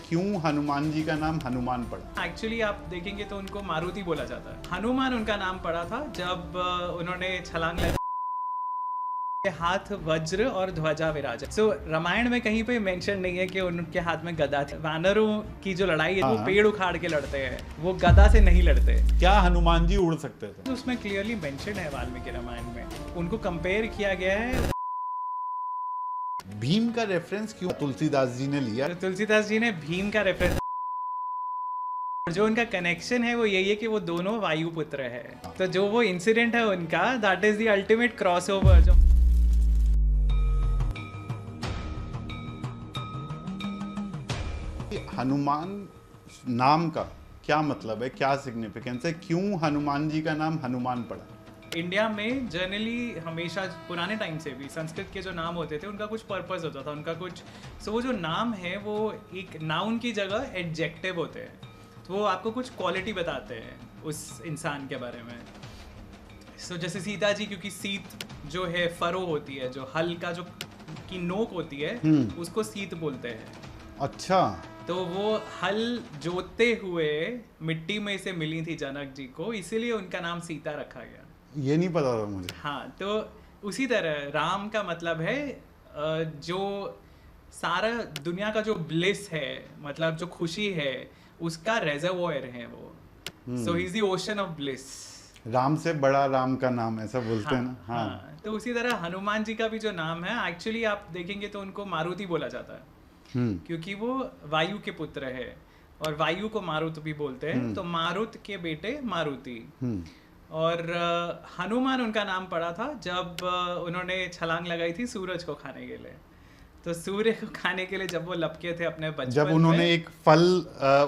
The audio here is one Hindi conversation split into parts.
क्यों हनुमान जी का नाम हनुमान पड़ा? एक्चुअली आप देखेंगे तो उनको मारुति बोला जाता है। हनुमान उनका नाम पड़ा था जब उन्होंने छलांग लगाई, हाथ वज्र और ध्वजा विराज। सो रामायण में कहीं पे मेंशन नहीं है कि उनके हाथ में गदा थी। वानरों की जो लड़ाई है वो पेड़ उखाड़ के लड़ते हैं, वो गदा से नहीं लड़ते। क्या हनुमान जी उड़ सकते थे? तो उसमें क्लियरली मेंशन है वाल्मीकि रामायण में, उनको कंपेयर किया गया है। भीम का रेफरेंस क्यों तुलसीदास जी ने लिया? तो तुलसीदास जी ने भीम का रेफरेंस, जो उनका कनेक्शन है वो यही है कि वो दोनों वायुपुत्र है। तो जो वो इंसिडेंट है उनका, that is the ultimate crossover. जो हनुमान नाम का क्या मतलब है, क्या सिग्निफिकेंस है, क्यों हनुमान जी का नाम हनुमान पड़ा? इंडिया में जनरली हमेशा पुराने टाइम से भी संस्कृत के जो नाम होते थे उनका कुछ पर्पस होता था, उनका कुछ। सो वो जो नाम है वो एक नाउन की जगह एडजेक्टिव होते हैं, तो वो आपको कुछ क्वालिटी बताते हैं उस इंसान के बारे में। सो जैसे सीता जी, क्योंकि सीत जो है फरो होती है, जो हल का जो की नोक होती है उसको सीत बोलते हैं। अच्छा, तो वो हल जोतते हुए मिट्टी में से मिली थी जनक जी को, इसीलिए उनका नाम सीता रखा गया। ये नहीं पता था मुझे। हाँ, तो उसी तरह राम का मतलब है जो सारा दुनिया का जो ब्लिस है, मतलब जो खुशी है, उसका रेजर्वोयर है वो। So he is the ocean of bliss. Ram से बड़ा राम का नाम, ऐसा बोलते हैं ना। हाँ, तो उसी तरह हनुमान जी का भी जो नाम है, एक्चुअली आप देखेंगे तो उनको मारुति बोला जाता है, क्योंकि वो वायु के पुत्र है और वायु को मारुत भी बोलते हैं। तो मारुत के बेटे मारुति। और हनुमान उनका नाम पड़ा था जब उन्होंने छलांग लगाई थी सूरज को खाने के लिए। तो सूर्य को खाने के लिए जब वो लपके थे अपने बचपन में, जब उन्होंने एक फल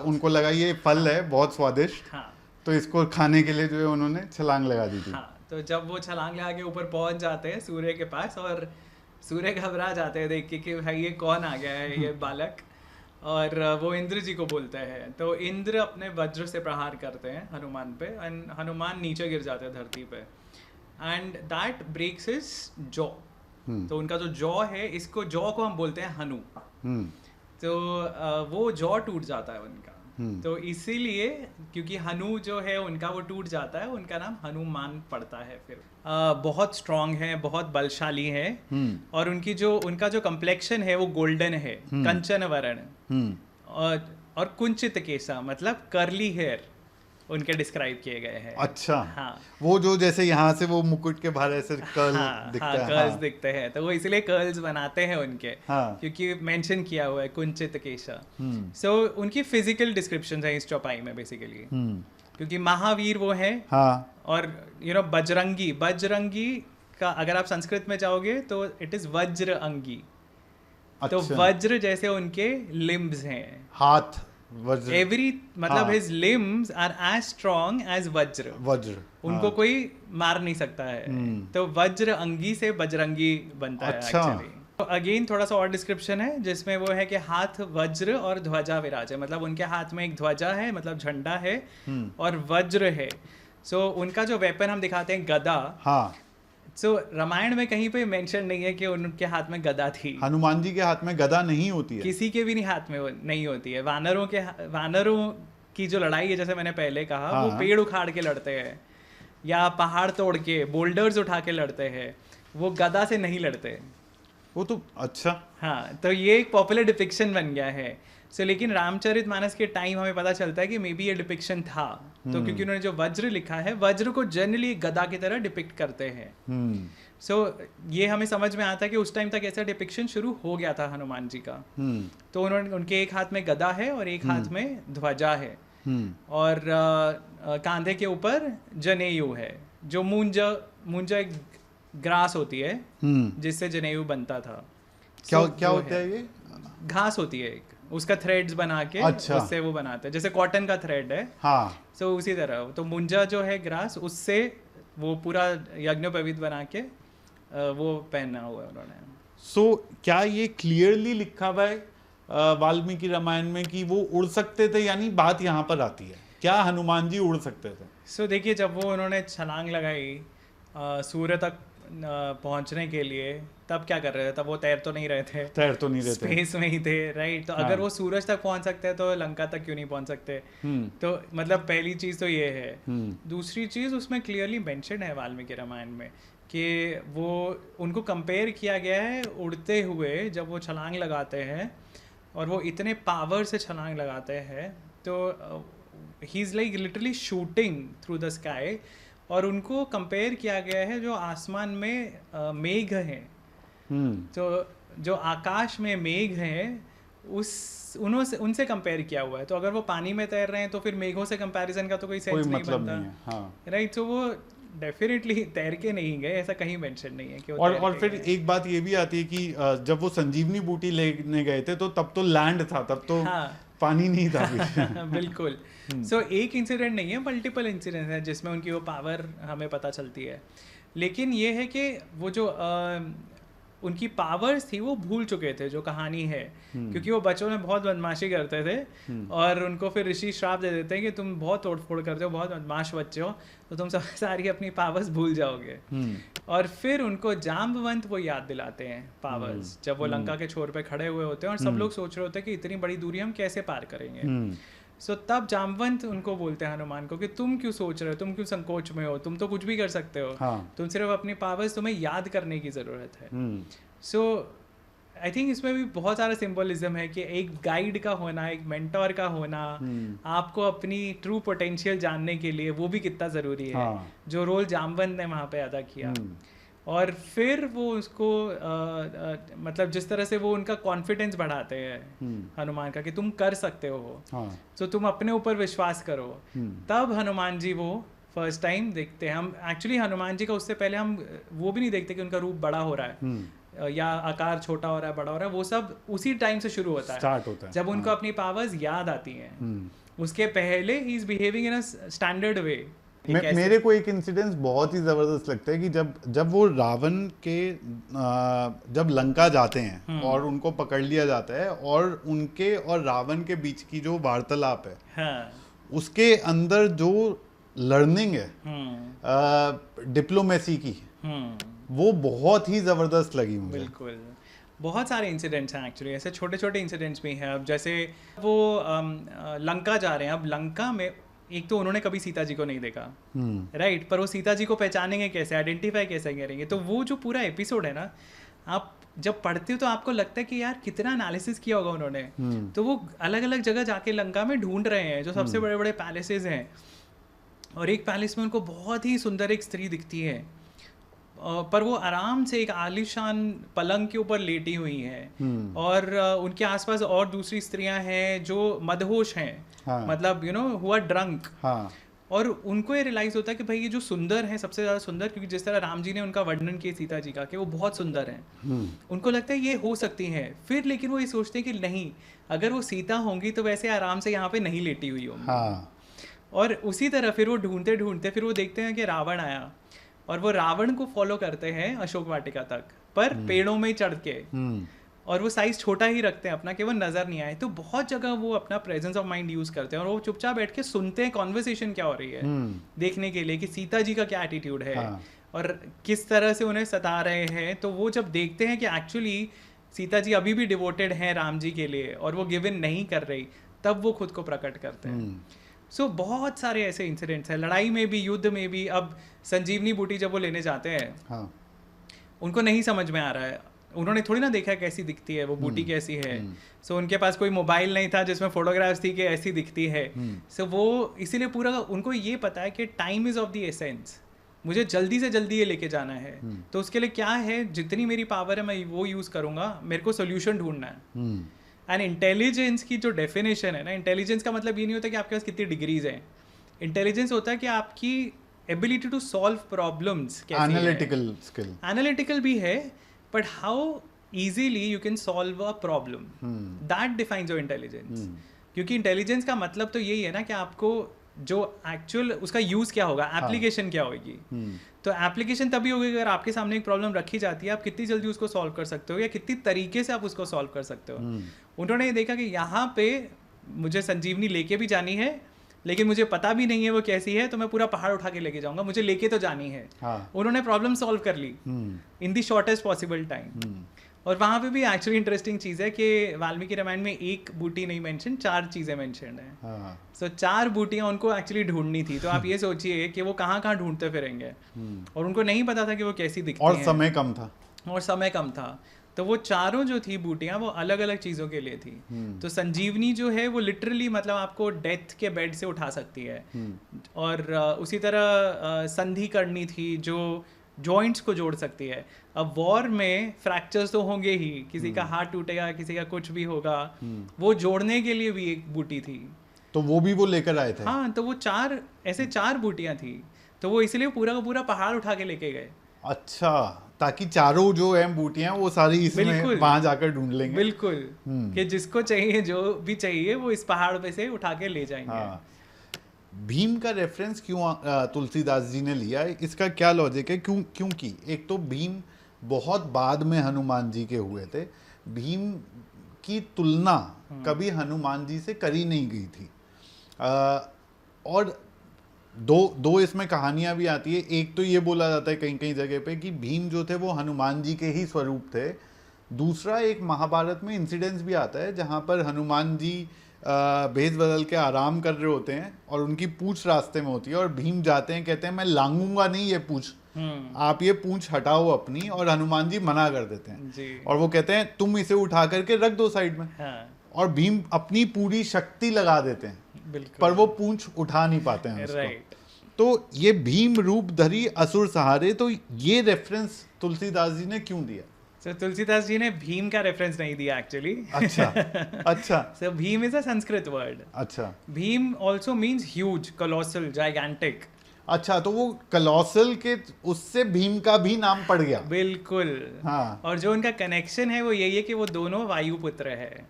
उनको लगा ये फल है बहुत स्वादिष्ट, हाँ, तो इसको खाने के लिए जो है उन्होंने छलांग लगा दी थी। हाँ, तो जब वो छलांग लगा के ऊपर पहुंच जाते हैं सूर्य के पास, और सूर्य घबरा जाते हैं देख के कि भाई ये कौन आ गया है, ये बालक। और वो इंद्र जी को बोलते हैं, तो इंद्र अपने वज्र से प्रहार करते हैं हनुमान पे, एंड हनुमान नीचे गिर जाते हैं धरती पे, and that breaks his jaw. तो उनका जो जॉ है, इसको जॉ को हम बोलते हैं हनु। तो वो जॉ टूट जाता है उनका। तो इसीलिए, क्योंकि हनु जो है उनका वो टूट जाता है, उनका नाम हनुमान पड़ता है। फिर बहुत स्ट्रांग है, बहुत बलशाली है, और उनका जो कम्प्लेक्शन है वो गोल्डन है, कंचन वर्ण, और कुंचित केसा, मतलब कर्ली हेयर उनके डिस्क्राइब किए गए हैं। अच्छा, हाँ, वो जो जैसे यहाँ से वो मुकुट के बाहर ऐसे कर्ल दिखता है। कर्ल्स दिखते हैं, तो वो इसलिए कर्ल्स बनाते हैं उनके, हाँ, क्योंकि मेंशन किया हुआ है कुंचित केशा। सो उनकी फिजिकल डिस्क्रिप्शन है इस चौपाई में बेसिकली, क्योंकि महावीर वो है। हाँ, और बजरंगी का अगर आप संस्कृत में जाओगे तो इट इज वज्र अंगी। तो वज्र जैसे उनके लिम्ब्स हैं, हाथ वज्र, एवरी मतलब his limbs are as strong as वज्र। उनको कोई मार नहीं सकता है। तो वज्र अंगी से बजरंगी बनता है एक्चुअली। तो अगेन थोड़ा सा और डिस्क्रिप्शन है जिसमें वो है कि हाथ वज्र और ध्वजा विराज है, मतलब उनके हाथ में एक ध्वजा है, मतलब झंडा है, और वज्र है। सो उनका जो वेपन हम दिखाते हैं गदा। हाँ, सो रामायण में कहीं पे मेंशन नहीं है कि उनके हाथ में गदा थी। हनुमान जी के हाथ में गदा नहीं होती है, किसी के भी नहीं हाथ में नहीं होती है। वानरों की जो लड़ाई है, जैसे मैंने पहले कहा, वो पेड़ उखाड़ के लड़ते हैं या पहाड़ तोड़ के बोल्डर्स उठा के लड़ते हैं, वो गदा से नहीं लड़ते। वो तो अच्छा, हाँ, तो ये एक पॉपुलर डिपिक्शन बन गया है। सो लेकिन रामचरितमानस के टाइम हमें पता चलता है कि मे बी ये डिपिक्शन था। तो क्योंकि उन्होंने जो वज्र लिखा है, वज्र को जनरली गदा की तरह डिपिक्ट करते हैं। सो ये हमें समझ में आता है कि उस टाइम तक ऐसा डिपिक्शन शुरू हो गया था हनुमान जी का। तो उनके एक हाथ में गदा है और एक हाथ में ध्वजा है, और कांधे के ऊपर जनेयू है, जो मूंजा एक ग्रास होती है जिससे जनेयू बनता था। क्या होता है ये? घास होती है एक, उसका थ्रेड्स बना के उससे वो बनाते हैं, जैसे कॉटन का थ्रेड है। हाँ, सो उसी तरह तो मुंजा जो है ग्रास, उससे वो पूरा यज्ञोपवीत बना के वो पहना हुआ है उन्होंने। सो क्या ये क्लियरली लिखा हुआ है वाल्मीकि रामायण में कि वो उड़ सकते थे, यानी बात यहाँ पर आती है, क्या हनुमान जी उड़ सकते थे? सो देखिए, जब वो उन्होंने छलांग लगाई सूर्य तक पहुंचने के लिए तब क्या कर रहे थे? तब वो तैर तो नहीं रहे थे, स्पेस में ही थे, राइट? तो अगर वो सूरज तक पहुंच सकते हैं तो लंका तक क्यों नहीं पहुंच सकते? तो मतलब पहली चीज तो ये है। दूसरी चीज उसमें क्लियरली मेंशन है वाल्मीकि रामायण में कि वो उनको कंपेयर किया गया है उड़ते हुए, जब वो छलांग लगाते हैं और वो इतने पावर से छलांग लगाते हैं तो he is like literally shooting through the sky, और उनको कंपेयर किया गया है जो आसमान में मेघ हैं, तो जो आकाश में मेघ हैं उनसे कंपेयर किया हुआ है। तो अगर वो पानी में तैर रहे हैं तो फिर मेघों से कंपैरिजन का तो कोई सेंस नहीं बनता, राइट? तो वो डेफिनेटली तैर के नहीं गए, ऐसा कहीं मेंशन नहीं है कि और फिर एक बात ये भी आती है कि जब वो संजीवनी बूटी लेने गए थे तो तब तो लैंड था, तब तो पानी नहीं था। बिल्कुल। सो एक इंसिडेंट नहीं है, मल्टीपल इंसिडेंट है जिसमें उनकी वो पावर हमें पता चलती है। लेकिन ये है कि वो जो उनकी पावर्स थी वो भूल चुके थे, जो कहानी है, क्योंकि वो बच्चों में बहुत बदमाशी करते थे और उनको फिर ऋषि श्राप दे देते हैं कि तुम बहुत तोड़फोड़ करते हो, बहुत बदमाश बच्चे हो, तो तुम सब सारी अपनी पावर्स भूल जाओगे। और फिर उनको जाम्बवंत वो याद दिलाते हैं पावर्स, जब वो लंका के छोर पे खड़े हुए होते हैं और सब लोग सोच रहे होते हैं कि इतनी बड़ी दूरी हम कैसे पार करेंगे। सो तब जाम्बवंत उनको बोलते हैं हनुमान को कि तुम क्यों सोच रहे हो, तुम क्यों संकोच में हो, तुम तो कुछ भी कर सकते हो, तुम सिर्फ अपनी पावर्स तुम्हें याद करने की ज़रूरत है। सो आई थिंक इसमें भी बहुत सारा सिंबलिज्म है कि एक गाइड का होना, एक मेंटोर का होना, आपको अपनी ट्रू पोटेंशियल जानने के लिए, वो भी कितना ज़रूरी है, जो रोल जाम्बवंत ने वहाँ पे अदा किया। और फिर वो उसको मतलब जिस तरह से वो उनका कॉन्फिडेंस बढ़ाते हैं हनुमान का कि तुम कर सकते हो, तो तुम अपने ऊपर विश्वास करो। तब हनुमान जी वो फर्स्ट टाइम देखते हैं। हम एक्चुअली हनुमान जी का उससे पहले हम वो भी नहीं देखते कि उनका रूप बड़ा हो रहा है या आकार छोटा हो रहा है, बड़ा हो रहा है, वो सब उसी टाइम से शुरू होता है, स्टार्ट होता है जब उनको अपनी पावर्स याद आती हैं। उसके पहले he is behaving in a standard वे। मेरे को एक इंसिडेंस बहुत ही जबरदस्त लगता है कि जब वो रावण के जब लंका जाते हैं और उनको पकड़ लिया जाता है और उनके और रावण के बीच की जो वार्तालाप है, उसके अंदर जो लर्निंग है डिप्लोमेसी की, वो बहुत ही जबरदस्त लगी मुझे। बिल्कुल, बहुत सारे इंसिडेंट्स हैं एक्चुअली, ऐसे छोटे छोटे इंसिडेंट्स भी हैं। अब जैसे वो लंका जा रहे हैं, अब लंका में एक तो उन्होंने कभी सीता जी को नहीं देखा, राइट? पर वो सीता जी को पहचानेंगे कैसे, आइडेंटिफाई कैसे करेंगे? तो वो जो पूरा एपिसोड है ना, आप जब पढ़ते हो तो आपको लगता है कि यार कितना एनालिसिस किया होगा उन्होंने। तो वो अलग अलग जगह जाके लंका में ढूंढ रहे हैं जो सबसे बड़े बड़े पैलेसेस हैं, और एक पैलेस में उनको बहुत ही सुंदर एक स्त्री दिखती है, पर वो आराम से एक आलीशान पलंग के ऊपर लेटी हुई है, और उनके आसपास और दूसरी स्त्रियां हैं जो मदहोश हैं, मतलब you know who are drunk. और उनको ये रियलाइज होता है कि भाई ये जो सुंदर है, सबसे ज़्यादा सुंदर, क्योंकि जिस तरह राम जी ने उनका वर्णन किया सीता जी का कि वो बहुत सुंदर हैं, उनको लगता है ये हो सकती हैं। फिर लेकिन वो ये सोचते हैं कि नहीं, अगर वो सीता होंगी तो वैसे आराम से यहाँ पे नहीं लेटी हुई होंगी। और उसी तरह फिर वो ढूंढते ढूंढते फिर वो देखते हैं कि रावण आया, और वो रावण को फॉलो करते हैं अशोक वाटिका तक, पर पेड़ों में चढ़ के, और वो साइज छोटा ही रखते हैं अपना कि वो नजर नहीं आए। तो बहुत जगह वो अपना प्रेजेंस ऑफ माइंड यूज करते हैं और वो चुपचाप बैठ के सुनते हैं कॉन्वर्सेशन क्या हो रही है, देखने के लिए कि सीता जी का क्या एटीट्यूड है और किस तरह से उन्हें सता रहे हैं। तो वो जब देखते हैं कि एक्चुअली सीता जी अभी भी डिवोटेड हैं राम जी के लिए और वो गिव इन नहीं कर रही, तब वो खुद को प्रकट करते हैं। सो बहुत सारे ऐसे इंसिडेंट्स हैं, लड़ाई में भी, युद्ध में भी। अब संजीवनी बूटी जब वो लेने जाते हैं, उनको नहीं समझ में आ रहा है, उन्होंने थोड़ी ना देखा कैसी दिखती है वो बूटी, कैसी है। सो उनके पास कोई मोबाइल नहीं था जिसमें फोटोग्राफ्स थी कि ऐसी दिखती है। सो वो इसीलिए पूरा उनको ये पता है कि time is of the essence, मुझे जल्दी से जल्दी ये लेके जाना है। तो उसके लिए क्या है, जितनी मेरी पावर है मैं वो यूज़ करूँगा, मेरे को सोल्यूशन ढूंढना है। एंड इंटेलिजेंस की जो डेफिनेशन है ना, इंटेलिजेंस का मतलब ये नहीं होता कि आपके पास कितनी डिग्रीज हैं। इंटेलिजेंस होता है कि आपकी ability to solve problems, analytical skill, analytical भी है, but how easily you can solve a problem, that defines your intelligence. क्योंकि इंटेलिजेंस का मतलब तो यही है ना कि आपको जो एक्चुअल उसका यूज क्या होगा, एप्लीकेशन क्या होगी। तो एप्लीकेशन तभी होगी अगर आपके सामने एक प्रॉब्लम रखी जाती है, आप कितनी जल्दी उसको सॉल्व कर सकते हो या कितनी तरीके से आप उसको सॉल्व कर सकते हो। उन्होंने ये देखा कि यहाँ पे मुझे संजीवनी लेके भी जानी है, लेकिन मुझे पता भी नहीं है वो कैसी है, तो मैं पूरा पहाड़ उठा के लेके जाऊंगा, मुझे लेके तो जानी है। उन्होंने प्रॉब्लम सॉल्व कर ली इन दी शॉर्टेस्ट पॉसिबल टाइम। और वहाँ पे भी एक्चुअली इंटरेस्टिंग चीज़ है कि वाल्मीकि रामायण में एक बूटी नहीं मेंशन, 4 चीज़ें मेंशन है। सो 4 बूटियाँ उनको एक्चुअली ढूंढनी थी। तो आप ये सोचिए कि वो कहाँ कहाँ ढूंढते फिरेंगे, और उनको नहीं पता था कि वो कैसी दिखती हैं, और समय कम था। तो वो चारों जो थी बूटियाँ वो अलग अलग चीज़ों के लिए थी। तो संजीवनी जो है वो लिटरली मतलब आपको डेथ के बेड से उठा सकती है, और उसी तरह संधि करनी थी जो जॉइंट्स को जोड़ सकती है। अब वॉर में फ्रैक्चर्स तो होंगे ही, किसी का हाथ टूटेगा, किसी का कुछ भी होगा, वो जोड़ने के लिए भी एक बूटी थी, तो वो भी वो लेकर आए थे। हाँ, तो वो 4 बूटियां थी, तो वो इसलिए पूरा का पूरा पहाड़ उठा के लेके गए। अच्छा, ताकि चारों जो है बूटियां वो सारी इसमें वहां जाकर ढूंढ लेंगे। बिल्कुल, कि जिसको चाहिए, जो भी चाहिए, वो इस पहाड़ पे से उठा के ले जाएंगे। हाँ। भीम का रेफरेंस क्यों तुलसीदास जी ने लिया, इसका क्या लॉजिक है? क्योंकि एक तो भीम बहुत बाद में हनुमान जी के हुए थे, भीम की तुलना कभी हनुमान जी से करी नहीं गई थी। और दो इसमें कहानियां भी आती है। एक तो ये बोला जाता है कहीं कहीं जगह पे कि भीम जो थे वो हनुमान जी के ही स्वरूप थे। दूसरा, एक महाभारत में इंसिडेंस भी आता है जहां पर हनुमान जी भेष बदल के आराम कर रहे होते हैं और उनकी पूंछ रास्ते में होती है, और भीम जाते हैं, कहते हैं मैं लांगूंगा नहीं ये पूंछ, आप ये पूंछ हटाओ अपनी, और हनुमान जी मना कर देते हैं जी। और वो कहते हैं तुम इसे उठा करके रख दो साइड में। हाँ। और भीम अपनी पूरी शक्ति लगा देते हैं, पर वो पूंछ उठा नहीं पाते हैं उसको। तो ये भीम रूप धरी असुर सहारे, तो ये रेफरेंस तुलसीदास जी ने क्यों दिया? So, तुलसीदास जी ने भीम का रेफरेंस नहीं दिया एक्चुअली। अच्छा। So, Bhim is a Sanskrit word. अच्छा। Bhim also means huge, colossal, gigantic. अच्छा, तो वो कलोसल के उससे भीम का भी नाम पड़ गया। बिल्कुल। हाँ। और जो उनका कनेक्शन है वो यही है कि वो दोनों वायुपुत्र है।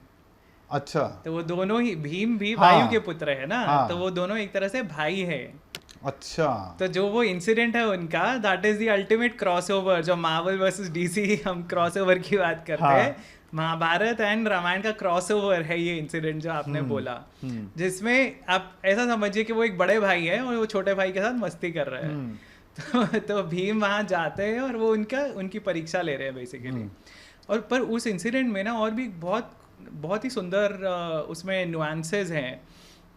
अच्छा। तो वो दोनों ही, भीम भी हाँ। वायु के पुत्र है ना। हाँ। तो वो दोनों एक तरह से भाई है। अच्छा। तो जो वो इंसिडेंट है उनका, that is the ultimate crossover. जो मार्वल वर्सेस डीसी हम क्रॉसओवर की बात करते हैं, महाभारत एंड रामायण का क्रॉसओवर है ये इंसिडेंट जो आपने बोला, जिसमें आप ऐसा समझिए कि वो एक बड़े भाई है और वो छोटे भाई के साथ मस्ती कर रहे हैं। तो भीम वहां जाते हैं और वो उनकी परीक्षा ले रहे हैं बेसिकली। और पर उस इंसिडेंट में ना और भी बहुत ही सुंदर उसमें नुआंसेस हैं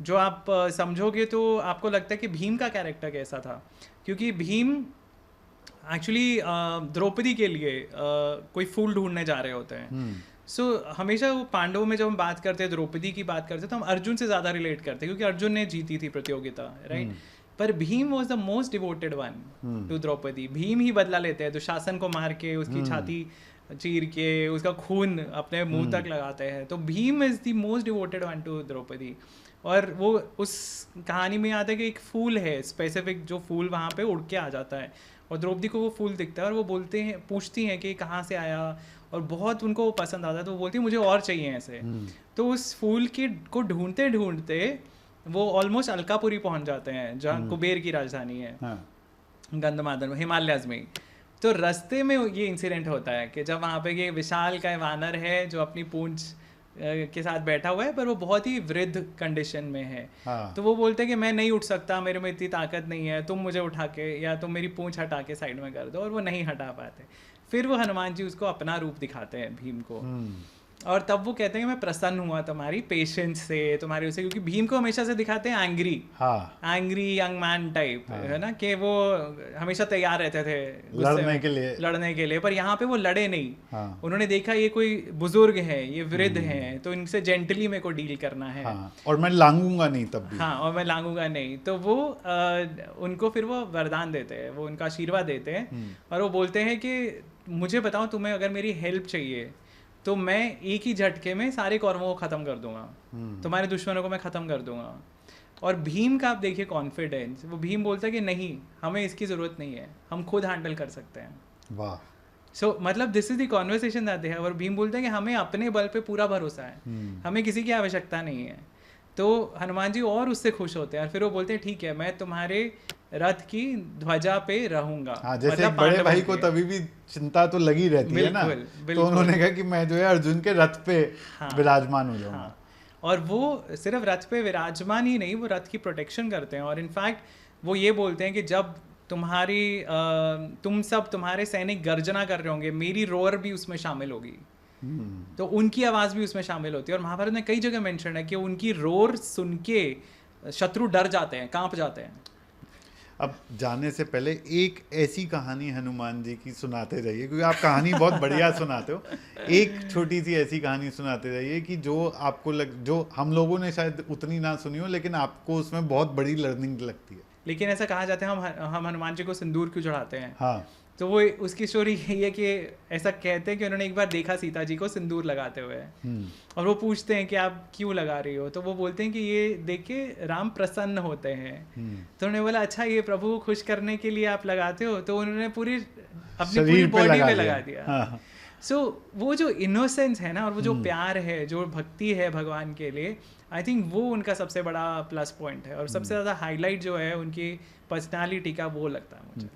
जो आप समझोगे तो आपको लगता है कि भीम का कैरेक्टर कैसा था। क्योंकि भीम एक्चुअली द्रौपदी के लिए कोई फूल ढूंढने जा रहे होते हैं। सो हमेशा वो पांडवों में जब हम बात करते हैं, द्रौपदी की बात करते हैं, तो हम अर्जुन से ज़्यादा रिलेट करते हैं क्योंकि अर्जुन ने जीती थी प्रतियोगिता, राइट। पर Bhim was the most devoted one to Draupadi. Bhim ही बदला लेते हैं, दुशासन को मार के उसकी छाती चीर के उसका खून अपने मुंह तक लगाते हैं। तो Bhim is the most devoted one to Draupadi. और वो उस कहानी में आता है कि एक फूल है स्पेसिफिक, जो फूल वहाँ पे उड़ के आ जाता है और द्रौपदी को वो फूल दिखता है और वो पूछती हैं कि कहाँ से आया, और बहुत उनको वो पसंद आता है। तो वो बोलती है मुझे और चाहिए ऐसे। तो उस फूल को ढूंढते ढूंढते वो ऑलमोस्ट अलकापुरी पहुँच जाते हैं, जहाँ कुबेर की राजधानी है। गंधमादन हिमालयज में। तो रास्ते में ये इंसिडेंट होता है कि जब वहाँ पे ये विशाल का वानर है जो अपनी पूंछ के साथ बैठा हुआ है, पर वो बहुत ही वृद्ध कंडीशन में है। तो वो बोलते हैं कि मैं नहीं उठ सकता, मेरे में इतनी ताकत नहीं है, तुम मुझे उठा के या तुम मेरी पूंछ हटा के साइड में कर दो। और वो नहीं हटा पाते। फिर वो हनुमान जी उसको अपना रूप दिखाते हैं भीम को, और तब वो कहते हैं कि मैं प्रसन्न हुआ तुम्हारी पेशेंस से, तुम्हारी उससे, क्योंकि भीम को हमेशा से दिखाते हैं angry, angry young man type, है ना, कि वो हमेशा तैयार रहते थे लड़ने के लिए। पर यहाँ पे वो लड़े नहीं। उन्होंने देखा ये कोई बुजुर्ग है, ये वृद्ध हैं, तो इनसे जेंटली मेरे को डील करना है। और मैं लांगूंगा नहीं तब भी। हाँ, और मैं लांगूंगा नहीं। तो वो उनको फिर वो वरदान देते हैं, वो उनका आशीर्वाद देते हैं और वो बोलते हैं कि मुझे बताओ, तुम्हें अगर मेरी हेल्प चाहिए तो मैं एक ही झटके में सारे कौरवों को खत्म कर दूंगा, तुम्हारे दुश्मनों को मैं खत्म कर दूंगा। और भीम का आप देखिए कॉन्फिडेंस, वो भीम बोलता है कि नहीं, हमें इसकी जरूरत नहीं है, हम खुद हैंडल कर सकते हैं। वाह। सो मतलब this is the conversation that they have. और भीम बोलते हैं कि हमें अपने बल पे पूरा भरोसा है, हमें किसी की आवश्यकता नहीं है। तो हनुमान जी और उससे खुश होते हैं और फिर वो बोलते हैं ठीक है, मैं तुम्हारे रथ की ध्वजा पे रहूंगा। हाँ, जैसे मतलब बड़े भाई को तभी भी चिंता तो लगी रहती है ना, तो उन्होंने कहा कि मैं जो है अर्जुन के रथ पे विराजमान हो जाऊंगा। और वो सिर्फ रथ पे विराजमान ही नहीं, वो रथ की प्रोटेक्शन करते हैं। और इनफैक्ट वो ये बोलते हैं कि जब तुम्हारे सैनिक गर्जना कर रहे होंगे, मेरी रोअर भी उसमें शामिल होगी। तो उनकी आवाज़ भी उसमें शामिल होती है। और महाभारत में कई जगह मेंशन है कि उनकी रोर सुन के शत्रु डर जाते हैं, कांप जाते हैं। अब जाने से पहले एक ऐसी कहानी हनुमान जी की सुनाते जाइए, क्योंकि आप कहानी बहुत बढ़िया सुनाते हो। एक छोटी सी ऐसी कहानी सुनाते जाइए कि जो आपको जो हम लोगों ने शायद उतनी ना सुनी हो, लेकिन आपको उसमें बहुत बड़ी लर्निंग लगती है। लेकिन ऐसा कहा जाता है हम हनुमान जी को सिंदूर क्यों चढ़ाते हैं। हाँ, तो वो उसकी स्टोरी यही है कि ऐसा कहते हैं कि उन्होंने एक बार देखा सीता जी को सिंदूर लगाते हुए, और वो पूछते हैं कि आप क्यों लगा रही हो, तो वो बोलते हैं कि ये देख के राम प्रसन्न होते हैं। तो उन्होंने बोला अच्छा ये प्रभु को खुश करने के लिए आप लगाते हो, तो उन्होंने अपनी पूरी बॉडी पे लगा दिया। हाँ। सो वो जो इनोसेंस है ना, और वो जो प्यार है, जो भक्ति है भगवान के लिए, आई थिंक वो उनका सबसे बड़ा प्लस पॉइंट है। और सबसे ज़्यादा हाईलाइट जो है उनकी पर्सनालिटी का, वो लगता है मुझे।